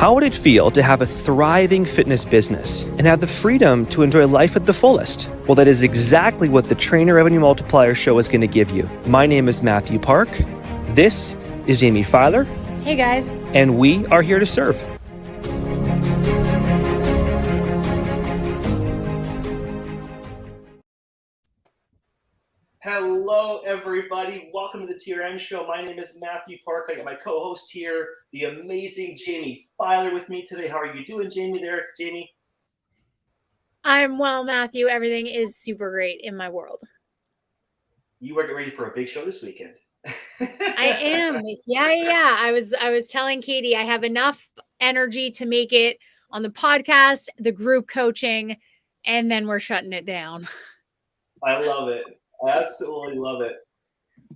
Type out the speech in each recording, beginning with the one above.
How would it feel to have a thriving fitness business and have the freedom to enjoy life at the fullest? Well, that is exactly what the Trainer Revenue Multiplier Show is going to give you. My name is Mathew Park. This is Jaime Filer. Hey guys. And we are here to serve. Hello, everybody. Welcome to the TRM Show. My name is Mathew Park. I got my co-host here, the amazing Jaime Filer, with me today. How are you doing, Jaime? Jaime? I'm well, Matthew. Everything is super great in my world. You are getting ready for a big show this weekend. I am. Yeah. I was telling Katie I have enough energy to make it on the podcast, the group coaching, and then we're shutting it down. I love it. I absolutely love it.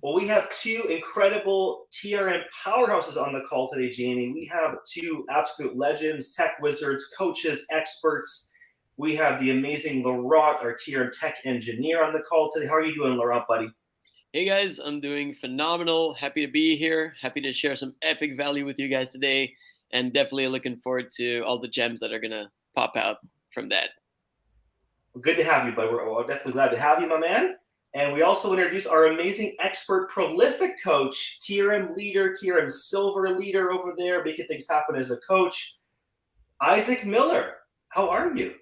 Well, we have two incredible TRM powerhouses on the call today, Jaime. We have two absolute legends, tech wizards, coaches, experts. We have the amazing Laurent, our TRM tech engineer, on the call today. How are you doing, Laurent, buddy? Hey guys, I'm doing phenomenal. Happy to be here. Happy to share some epic value with you guys today, and definitely looking forward to all the gems that are gonna pop out from that. Well, good to have you, bud. We're definitely glad to have you, my man. And we also introduce our amazing expert, prolific coach, TRM Leader, TRM Silver Leader over there, making things happen as a coach, Isaac Miller. How are you?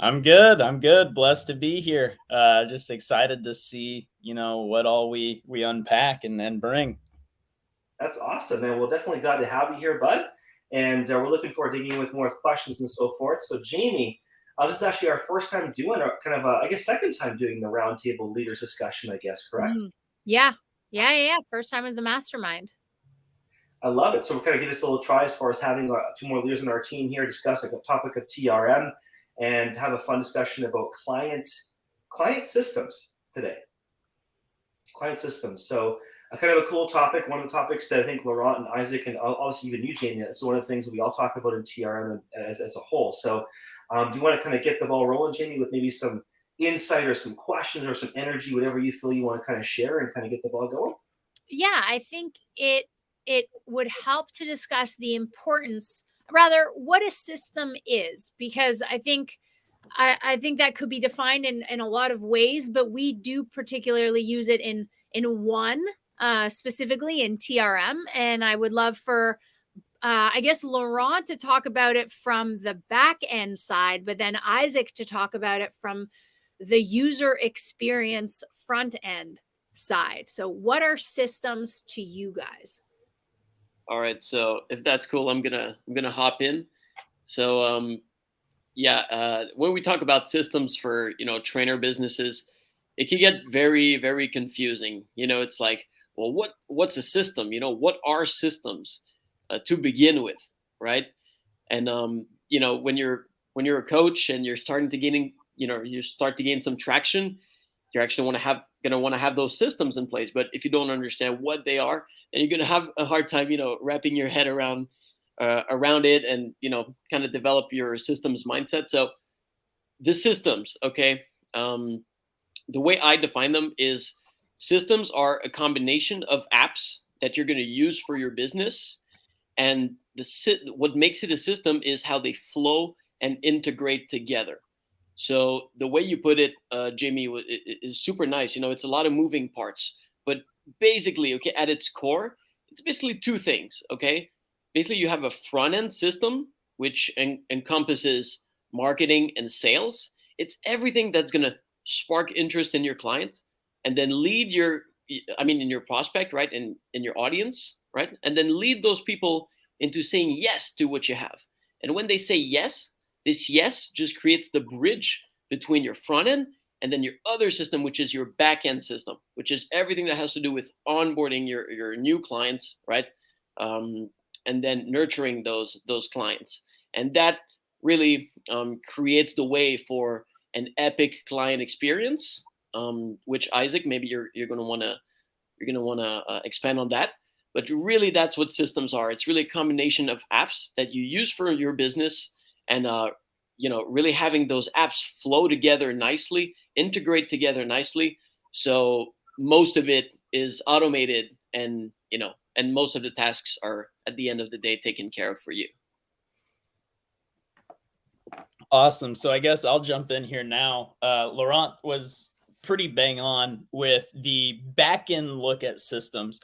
I'm good. Blessed to be here. Just excited to see, what all we unpack and bring. That's awesome, man. We're definitely glad to have you here, bud. And we're looking forward to digging in with more questions and so forth. So, Jaime, this is actually our first time doing second time doing the roundtable leaders discussion, I guess, correct? Yeah. First time as the mastermind. I love it. So we're going to give this a little try as far as having two more leaders on our team here discuss the topic of TRM and have a fun discussion about client systems today. Client systems. So kind of a cool topic. One of the topics that I think Laurent and Isaac and obviously even you, Jaime, it's one of the things that we all talk about in TRM as a whole. So do you want to kind of get the ball rolling, Jaime, with maybe some insight or some questions or some energy, whatever you feel you want to kind of share and kind of get the ball going? Yeah, I think it would help to discuss the importance, rather what a system is, because I think that could be defined in a lot of ways, but we do particularly use it in one specifically in TRM. And I would love for I guess Laurent to talk about it from the back end side, but then Isaac to talk about it from the user experience front end side. So what are systems to you guys? All right, so if that's cool, I'm gonna hop in. So when we talk about systems for trainer businesses, it can get very, very confusing. It's like, well, what's a system? What are systems to begin with, right? And when you're a coach and you're starting to gain some traction, you're actually gonna want to have those systems in place. But if you don't understand what they are, then you're gonna have a hard time wrapping your head around it and kind of develop your systems mindset. So the systems, okay, the way I define them is systems are a combination of apps that you're going to use for your business, and what makes it a system is how they flow and integrate together. So the way you put it, Jaime, is super nice. It's a lot of moving parts, but basically, okay, at its core, it's basically two things, okay? Basically, you have a front-end system, which encompasses marketing and sales. It's everything that's going to spark interest in your clients and then lead in your prospect, right? In your audience, right? And then lead those people into saying yes to what you have. And when they say yes, this yes just creates the bridge between your front end and then your other system, which is your back end system, which is everything that has to do with onboarding your new clients, right? And then nurturing those clients. And that really creates the way for an epic client experience, which Isaac, maybe you're going to want to expand on that. But really, that's what systems are. It's really a combination of apps that you use for your business, and really having those apps flow together nicely, integrate together nicely. So most of it is automated, and most of the tasks are at the end of the day taken care of for you. Awesome. So I guess I'll jump in here now. Laurent was pretty bang on with the back end look at systems.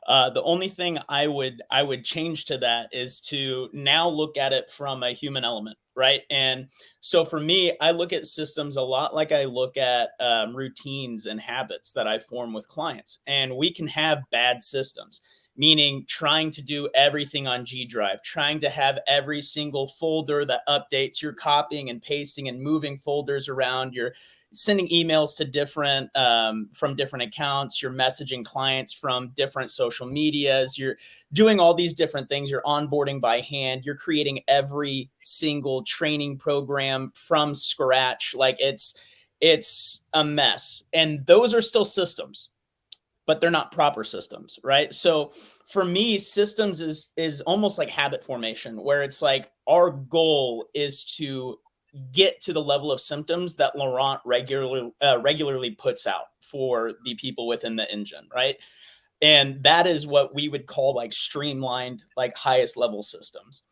The only thing I would change to that is to now look at it from a human element, right? And so for me, I look at systems a lot like I look at routines and habits that I form with clients. And we can have bad systems, meaning trying to do everything on G Drive, trying to have every single folder that updates, you're copying and pasting and moving folders around, you're sending emails to different from different accounts, you're messaging clients from different social medias, you're doing all these different things, you're onboarding by hand, you're creating every single training program from scratch. Like it's a mess. And those are still systems, but they're not proper systems, right? So for me, systems is almost like habit formation, where it's like our goal is to get to the level of symptoms that Laurent regularly puts out for the people within the engine, right? And that is what we would call like streamlined, like highest level systems.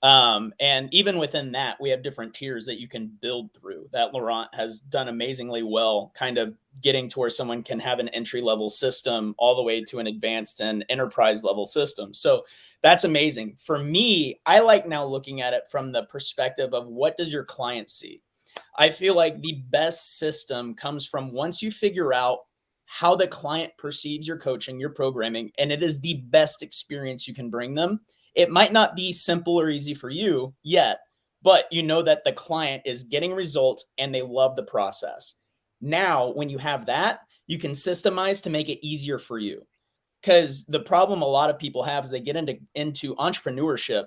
And even within that, we have different tiers that you can build through that Laurent has done amazingly well, kind of getting to where someone can have an entry level system all the way to an advanced and enterprise level system. So that's amazing. For me, I like now looking at it from the perspective of what does your client see? I feel like the best system comes from once you figure out how the client perceives your coaching, your programming, and it is the best experience you can bring them. It might not be simple or easy for you yet, but you know that the client is getting results and they love the process. Now, when you have that, you can systemize to make it easier for you. Because the problem a lot of people have is they get into entrepreneurship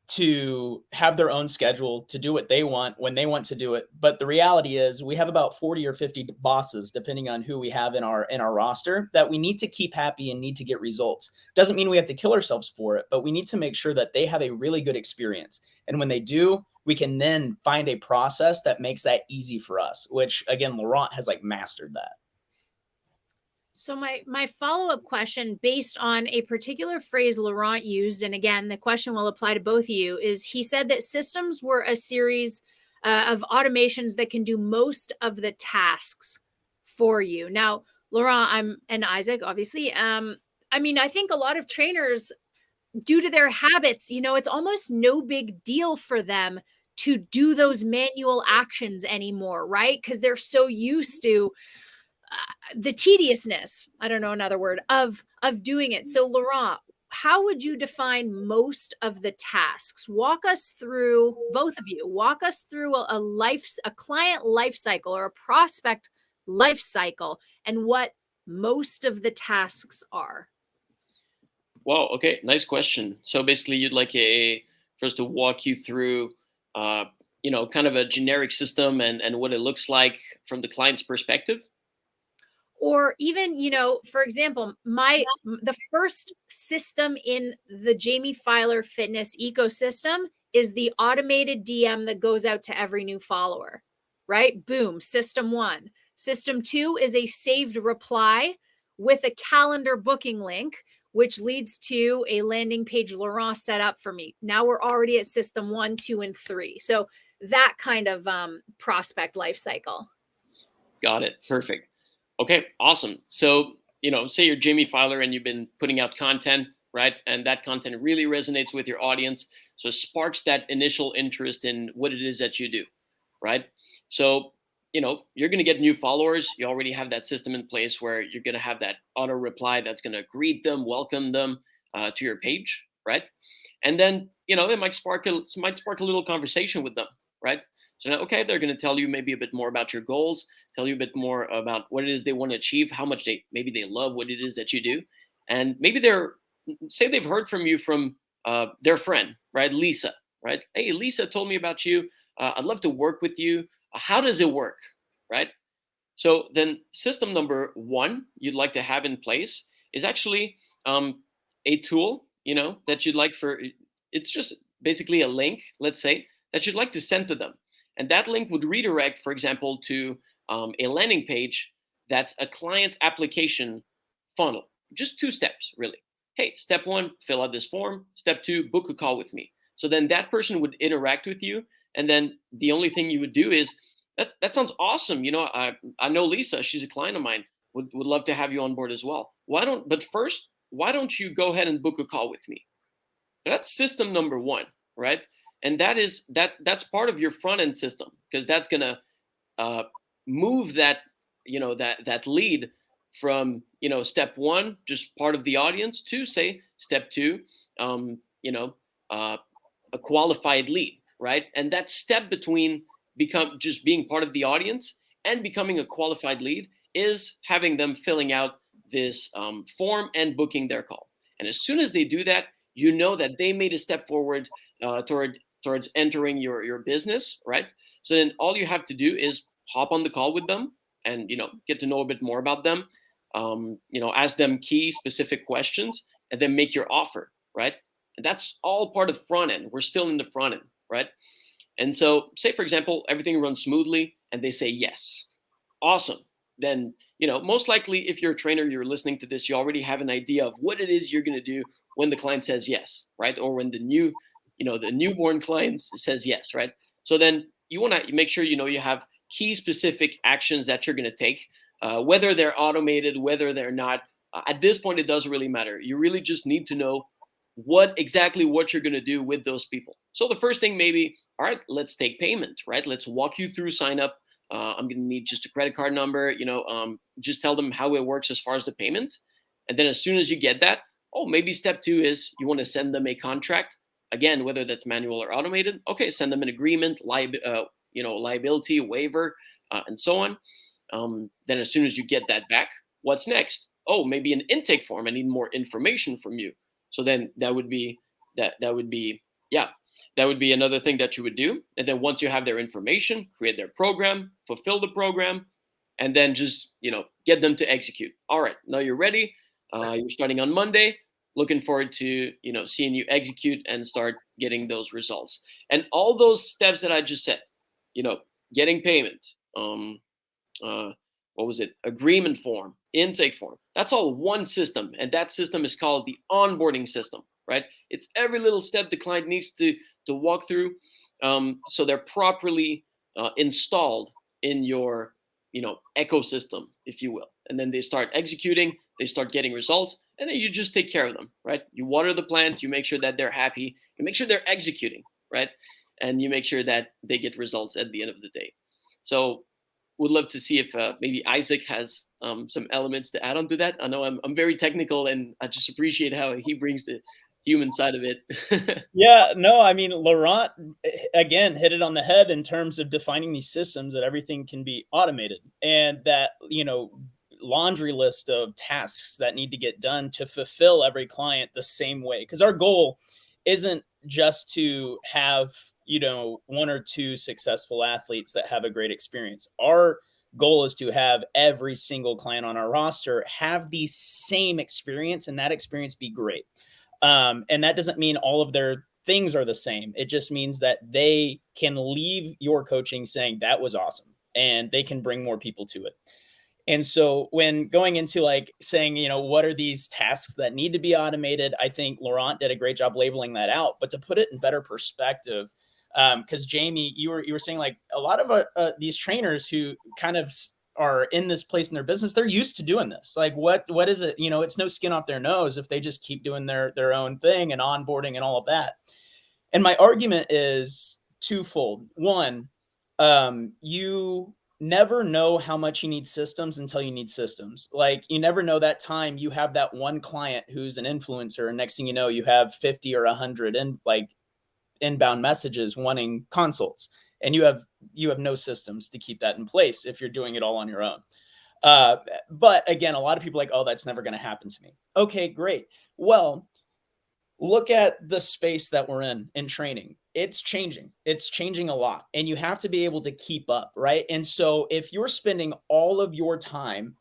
to have their own schedule, to do what they want when they want to do it. But the reality is we have about 40 or 50 bosses, depending on who we have in our roster, that we need to keep happy and need to get results. Doesn't mean we have to kill ourselves for it, but we need to make sure that they have a really good experience. And when they do, we can then find a process that makes that easy for us, which again, Laurent has like mastered that. So my follow-up question based on a particular phrase Laurent used, and again, the question will apply to both of you, is he said that systems were a series of automations that can do most of the tasks for you. Now, Laurent, and Isaac, obviously, I mean, I think a lot of trainers, due to their habits, it's almost no big deal for them to do those manual actions anymore, right? Because they're so used to the tediousness, I don't know another word, of doing it. So Laurent, how would you define most of the tasks? Walk us through, both of you, walk us through a client life cycle or a prospect life cycle and what most of the tasks are. Well, okay, nice question. So basically, you'd like for us to walk you through, kind of a generic system and what it looks like from the client's perspective. Or even, for example, the first system in the Jaime Filer fitness ecosystem is the automated DM that goes out to every new follower, right? Boom, system 1. System 2 is a saved reply with a calendar booking link, which leads to a landing page Laurent set up for me. Now we're already at system 1, 2, and 3. So that kind of prospect life cycle. Got it. Perfect. Okay, awesome. So, say you're Jaime Filer and you've been putting out content, right? And that content really resonates with your audience. So sparks that initial interest in what it is that you do, right? So, you're going to get new followers. You already have that system in place where you're going to have that auto reply that's going to greet them, welcome them to your page, right? And then, it might spark a little conversation with them, right? So now, okay, they're going to tell you maybe a bit more about your goals, tell you a bit more about what it is they want to achieve, how much maybe they love what it is that you do. And maybe say they've heard from you from their friend, right? Lisa, right? Hey, Lisa told me about you. I'd love to work with you. How does it work, right? So then system number 1 you'd like to have in place is actually a tool, that you'd like it's just basically a link, let's say, that you'd like to send to them. And that link would redirect, for example, to a landing page that's a client application funnel. Just 2 steps, really. Hey, step 1, fill out this form. Step 2, book a call with me. So then that person would interact with you And then the only thing you would do is, that sounds awesome. I know Lisa, she's a client of mine, would love to have you on board as well. But first, why don't you go ahead and book a call with me? That's system number one, right? And that's part of your front end system, because that's gonna move that that lead from step one, just part of the audience, to say step two, a qualified lead, right? And that step between just being part of the audience and becoming a qualified lead is having them filling out this form and booking their call. And as soon as they do that, you know that they made a step forward towards entering your business, right? So then all you have to do is hop on the call with them and get to know a bit more about them. Ask them key specific questions, and then make your offer, right? And that's all part of front end. We're still in the front end, right? And so, say for example, everything runs smoothly, and they say yes. Awesome. Then most likely, if you're a trainer, you're listening to this, you already have an idea of what it is you're going to do when the client says yes, right? Or when the newborn client says yes, right? So then you want to make sure you have key specific actions that you're going to take, whether they're automated, whether they're not. At this point, it doesn't really matter. You really just need to know what you're going to do with those people. So the first thing, maybe, all right, let's take payment, right? Let's walk you through sign up. I'm going to need just a credit card number, just tell them how it works as far as the payment. And then as soon as you get that, maybe step two is you want to send them a contract. Again, whether that's manual or automated. Okay, send them an agreement, liability waiver, and so on. Then as soon as you get that back, what's next? Maybe an intake form. I need more information from you. So then that would be another thing that you would do. And then once you have their information, create their program, fulfill the program, and then just get them to execute. All right, now you're ready. You're starting on Monday. Looking forward to seeing you execute and start getting those results. And all those steps that I just said, getting payment, agreement form, intake form. That's all one system, and that system is called the onboarding system, right? It's every little step the client needs to walk through, so they're properly installed in your ecosystem, if you will. And then they start executing, they start getting results, and then you just take care of them, right? You water the plant, you make sure that they're happy, you make sure they're executing, right? And you make sure that they get results at the end of the day. So would love to see if maybe Isaac has some elements to add on to that. I know I'm very technical, and I just appreciate how he brings the human side of it. Yeah, no, I mean, Laurent, again, hit it on the head in terms of defining these systems, that everything can be automated, and that, laundry list of tasks that need to get done to fulfill every client the same way. Because our goal isn't just to have, one or two successful athletes that have a great experience. Our goal is to have every single client on our roster have the same experience, and that experience be great. And that doesn't mean all of their things are the same. It just means that they can leave your coaching saying that was awesome, and they can bring more people to it. And so when going into saying, what are these tasks that need to be automated? I think Laurent did a great job labeling that out. But to put it in better perspective, because Jaime, you were saying a lot of these trainers who kind of are in this place in their business, they're used to doing this. What is it? It's no skin off their nose if they just keep doing their own thing and onboarding and all of that. And my argument is twofold. One, you never know how much you need systems until you need systems. You never know that time you have that one client who's an influencer, and next thing you know, you have 50 or 100 inbound messages wanting consults, and you have no systems to keep that in place if you're doing it all on your own. But again, a lot of people are that's never going to happen to me. Okay, great. Well, look at the space that we're in training. It's changing. It's changing a lot, and you have to be able to keep up, right? And so if you're spending all of your time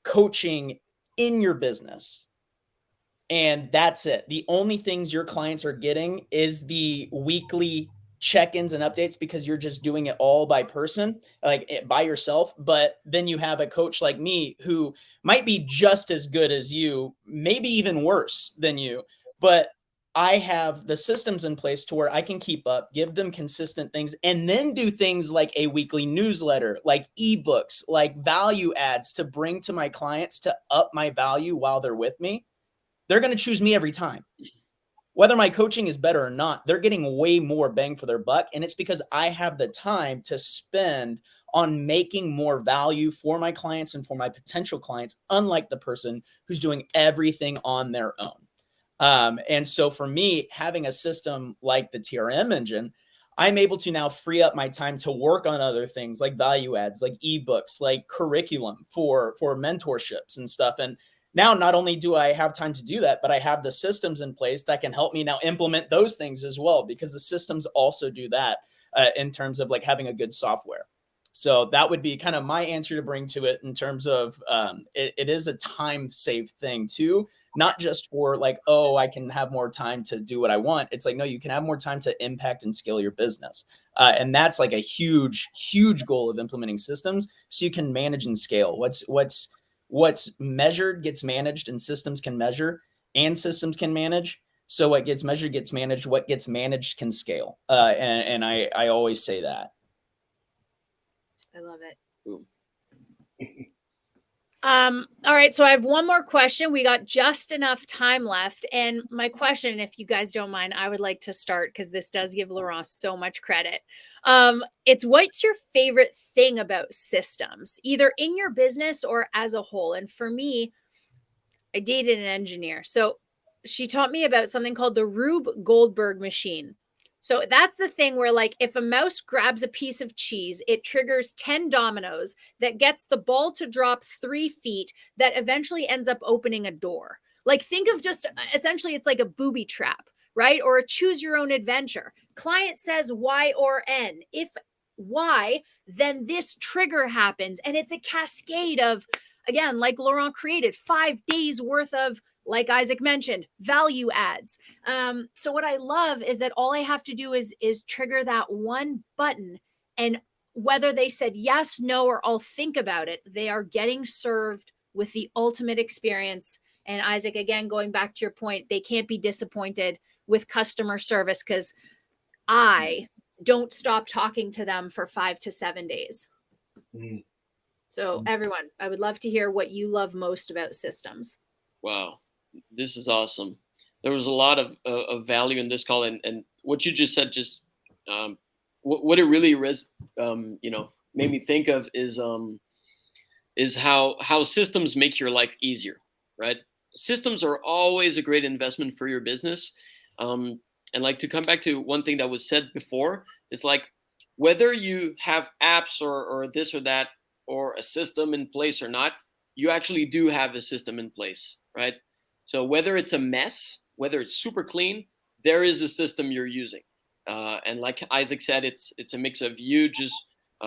coaching in your business, and that's it, the only things your clients are getting is the weekly check-ins and updates because you're just doing it all by person, by yourself. But then you have a coach like me who might be just as good as you, maybe even worse than you, but I have the systems in place to where I can keep up, give them consistent things, and then do things like a weekly newsletter, like ebooks, like value adds to bring to my clients to up my value while they're with me, they're going to choose me every time. Whether my coaching is better or not, they're getting way more bang for their buck. And it's because I have the time to spend on making more value for my clients and for my potential clients, unlike the person who's doing everything on their own. And so for me, having a system like the TRM engine, I'm able to now free up my time to work on other things like value adds, like ebooks, like curriculum for mentorships and stuff. And now, not only do I have time to do that, but I have the systems in place that can help me now implement those things as well, because the systems also do that in terms of like having a good software. So that would be kind of my answer to bring to it in terms of it is a time save thing too, not just for like, oh, I can have more time to do what I want. It's like, no, you can have more time to impact and scale your business. And that's like a huge, huge goal of implementing systems, so you can manage and scale. What's measured gets managed, and systems can measure and systems can manage. So what gets measured gets managed. What gets managed can scale. And I always say that. I love it. Boom. All right. So I have one more question. We got just enough time left. And my question, if you guys don't mind, I would like to start because this does give Laurent so much credit. It's what's your favorite thing about systems, either in your business or as a whole? And for me, I dated an engineer. So she taught me about something called the Rube Goldberg machine. So that's the thing where, like, if a mouse grabs a piece of cheese, it triggers 10 dominoes that gets the ball to drop 3 feet that eventually ends up opening a door. Like, think of just essentially it's like a booby trap, right? Or a choose your own adventure. Client says Y or N. If Y, then this trigger happens. And it's a cascade of, again, like Laurent created, 5 days worth of, like Isaac mentioned, value adds. So what I love is that all I have to do is trigger that one button, and whether they said yes, no, or I'll think about it, they are getting served with the ultimate experience. And Isaac, again, going back to your point, they can't be disappointed with customer service because I don't stop talking to them for 5 to 7 days. Mm. So everyone, I would love to hear what you love most about systems. Wow, this is awesome. There was a lot of value in this call, and what you just said, just what it really made me think of is how systems make your life easier, right? Systems are always a great investment for your business, and like to come back to one thing that was said before, it's like whether you have apps or this or that or a system in place or not, you actually do have a system in place, right? So whether it's a mess, whether it's super clean, there is a system you're using. And like Isaac said, it's a mix of you just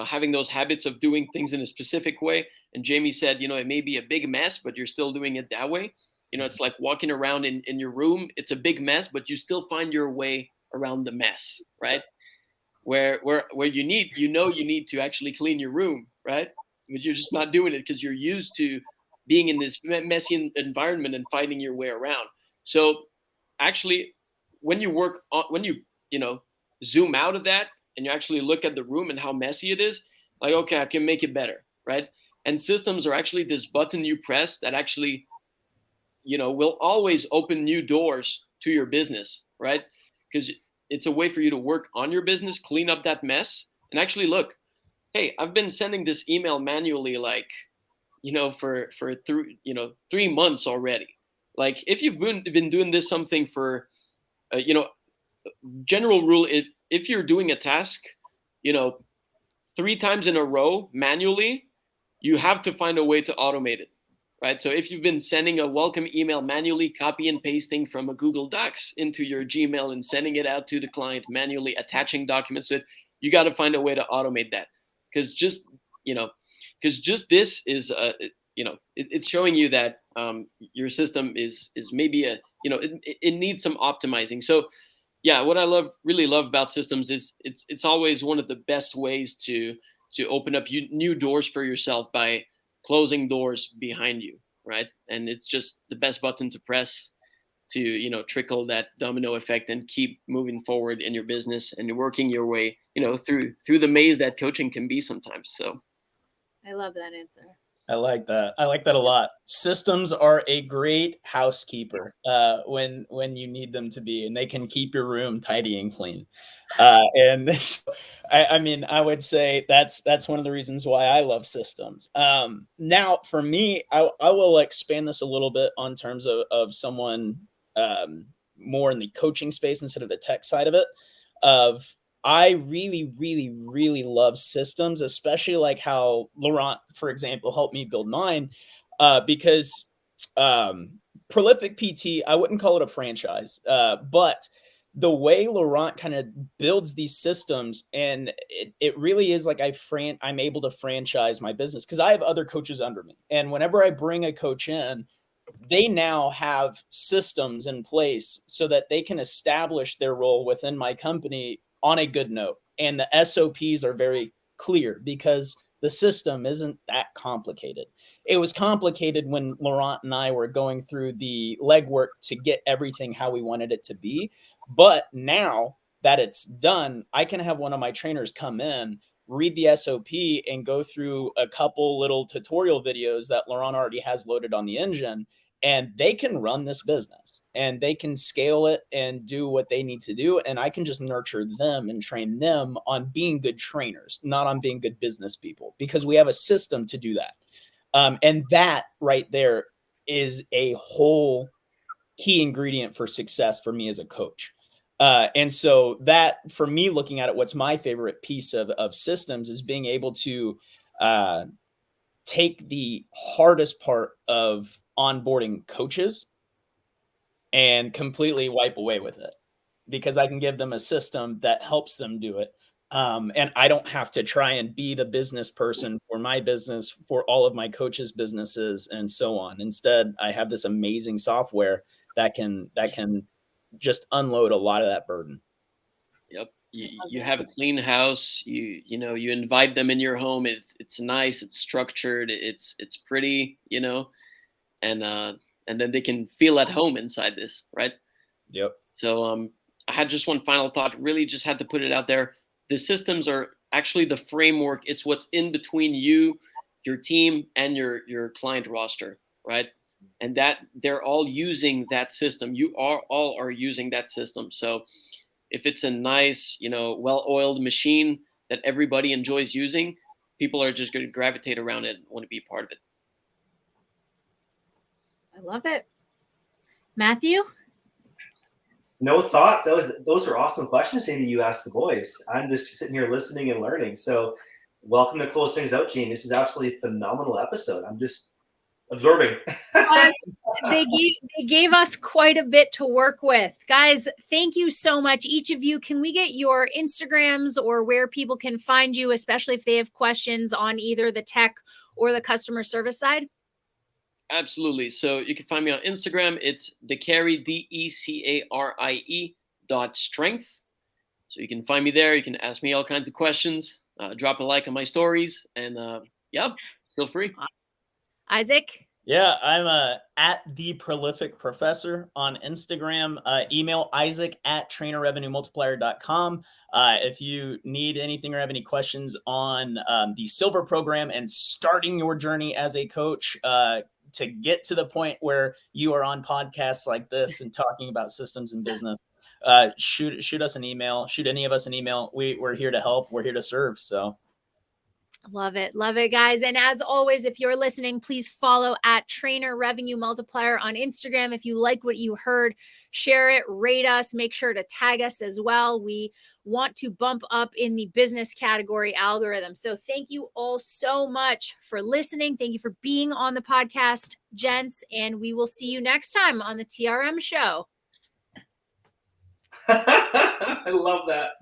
having those habits of doing things in a specific way. And Jamie said, it may be a big mess, but you're still doing it that way. It's like walking around in your room. It's a big mess, but you still find your way around the mess, right? Where you need to actually clean your room, right? But you're just not doing it because you're used to being in this messy environment and finding your way around. So actually, when you zoom out of that and you actually look at the room and how messy it is, like, okay, I can make it better, right? And systems are actually this button you press that actually, will always open new doors to your business, right? Because it's a way for you to work on your business, clean up that mess, and actually look, hey, I've been sending this email manually, like, for 3 months already. Like, if you've been doing this something for, general rule, if you're doing a task, 3 times in a row manually, you have to find a way to automate it, right? So if you've been sending a welcome email manually, copy and pasting from a Google Docs into your Gmail and sending it out to the client manually, attaching documents to it, you got to find a way to automate that. Because just this is it's showing you that your system is maybe it needs some optimizing. So yeah, what I really love about systems is it's always one of the best ways to open up new doors for yourself by closing doors behind you, right? And it's just the best button to press to trickle that domino effect and keep moving forward in your business, and you're working your way through the maze that coaching can be sometimes. So I love that answer. I like that. I like that a lot. Systems are a great housekeeper when you need them to be, and they can keep your room tidy and clean. And I mean, I would say that's one of the reasons why I love systems. Now, for me, I will expand this a little bit on terms of someone more in the coaching space instead of the tech side of it. I really, really, really love systems, especially like how Laurent, for example, helped me build mine, because Prolific PT, I wouldn't call it a franchise, but the way Laurent kind of builds these systems, and it really is like I'm able to franchise my business because I have other coaches under me. And whenever I bring a coach in, they now have systems in place so that they can establish their role within my company on a good note. And the SOPs are very clear because the system isn't that complicated. It was complicated when Laurent and I were going through the legwork to get everything how we wanted it to be. But now that it's done, I can have one of my trainers come in, read the SOP, and go through a couple little tutorial videos that Laurent already has loaded on the engine, and they can run this business and they can scale it and do what they need to do. And I can just nurture them and train them on being good trainers, not on being good business people, because we have a system to do that. And that right there is a whole key ingredient for success for me as a coach. And so that, for me, looking at it, what's my favorite piece of systems is being able to take the hardest part of onboarding coaches and completely wipe away with it, because I can give them a system that helps them do it. And I don't have to try and be the business person for my business, for all of my coaches' businesses, and so on. Instead, I have this amazing software that can just unload a lot of that burden. Yep. You have a clean house. You invite them in your home. It's nice. It's structured. It's pretty. And then they can feel at home inside this, right? Yep. So I had just one final thought. Really, just had to put it out there. The systems are actually the framework. It's what's in between you, your team, and your client roster, right? And that they're all using that system. You all are using that system. So if it's a nice, well-oiled machine that everybody enjoys using, people are just going to gravitate around it and want to be a part of it. I love it. Matthew? No thoughts. Those are awesome questions, Jamie. You asked the boys. I'm just sitting here listening and learning. So welcome to Close Things Out, Jamie. This is absolutely a phenomenal episode. I'm just absorbing. They gave us quite a bit to work with. Guys, thank you so much. Each of you, can we get your Instagrams or where people can find you, especially if they have questions on either the tech or the customer service side? Absolutely. So you can find me on Instagram. It's Decarie, DECARIE.strength. So you can find me there. You can ask me all kinds of questions. Drop a like on my stories, and feel free. Isaac? Yeah, I'm at the Prolific Professor on Instagram. Email Isaac@trainerrevenuemultiplier.com. If you need anything or have any questions on the Silver program and starting your journey as a coach, to get to the point where you are on podcasts like this and talking about systems and business, shoot us an email. Shoot any of us an email. We're here to help. We're here to serve. So. Love it. Love it, guys. And as always, if you're listening, please follow at Trainer Revenue Multiplier on Instagram. If you like what you heard, share it, rate us, make sure to tag us as well. We want to bump up in the business category algorithm. So thank you all so much for listening. Thank you for being on the podcast, gents. And we will see you next time on the TRM show. I love that.